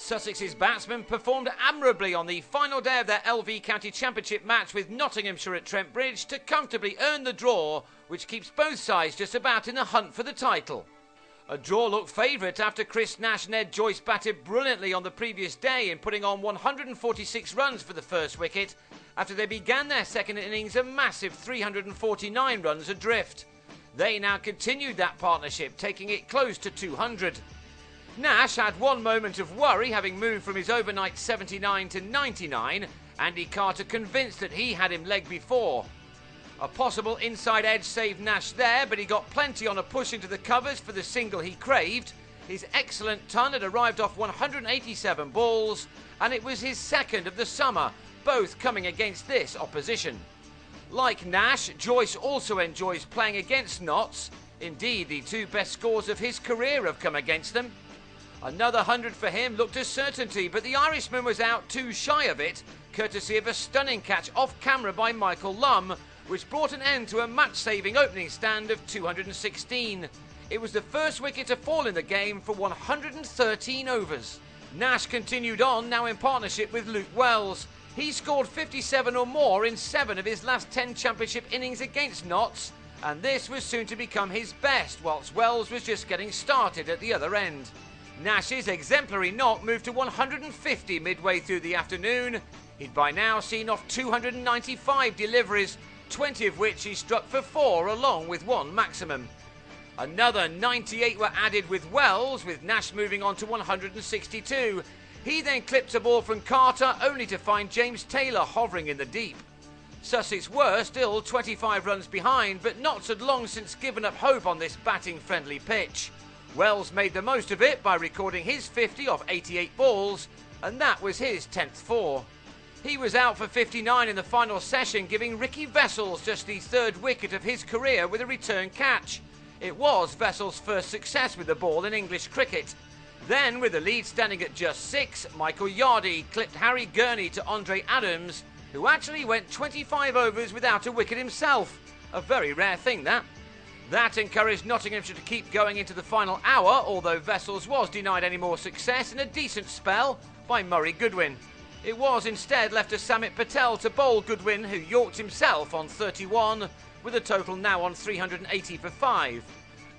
Sussex's batsmen performed admirably on the final day of their LV County Championship match with Nottinghamshire at Trent Bridge to comfortably earn the draw, which keeps both sides just about in the hunt for the title. A draw looked favourite after Chris Nash and Ed Joyce batted brilliantly on the previous day in putting on 146 runs for the first wicket after they began their second innings a massive 349 runs adrift. They now continued that partnership, taking it close to 200. Nash had one moment of worry, having moved from his overnight 79 to 99. Andy Carter convinced that he had him legged before. A possible inside edge saved Nash there, but he got plenty on a push into the covers for the single he craved. His excellent ton had arrived off 187 balls, and it was his second of the summer, both coming against this opposition. Like Nash, Joyce also enjoys playing against Notts. Indeed, the two best scores of his career have come against them. Another 100 for him looked a certainty, but the Irishman was out too shy of it, courtesy of a stunning catch off camera by Michael Lum, which brought an end to a match-saving opening stand of 216. It was the first wicket to fall in the game for 113 overs. Nash continued on, now in partnership with Luke Wells. He scored 57 or more in 7 of his last 10 championship innings against Notts, and this was soon to become his best, whilst Wells was just getting started at the other end. Nash's exemplary knock moved to 150 midway through the afternoon. He'd by now seen off 295 deliveries, 20 of which he struck for 4 along with 1 maximum. Another 98 were added with Wells, with Nash moving on to 162. He then clipped a ball from Carter, only to find James Taylor hovering in the deep. Sussex were still 25 runs behind, but Notts had long since given up hope on this batting-friendly pitch. Wells made the most of it by recording his 50 off 88 balls, and that was his 10th 4. He was out for 59 in the final session, giving Ricky Vessels just the 3rd wicket of his career with a return catch. It was Vessels' first success with the ball in English cricket. Then, with the lead standing at just 6, Michael Yardy clipped Harry Gurney to Andre Adams, who actually went 25 overs without a wicket himself. A very rare thing, that. That encouraged Nottinghamshire to keep going into the final hour, although Vessels was denied any more success in a decent spell by Murray Goodwin. It was instead left to Samit Patel to bowl Goodwin, who yorked himself on 31, with a total now on 380 for 5.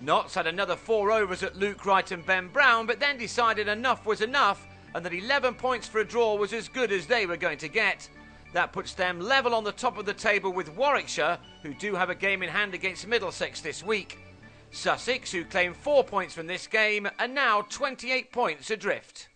Notts had another 4 overs at Luke Wright and Ben Brown, but then decided enough was enough, and that 11 points for a draw was as good as they were going to get. That puts them level on the top of the table with Warwickshire, who do have a game in hand against Middlesex this week. Sussex, who claim 4 points from this game, are now 28 points adrift.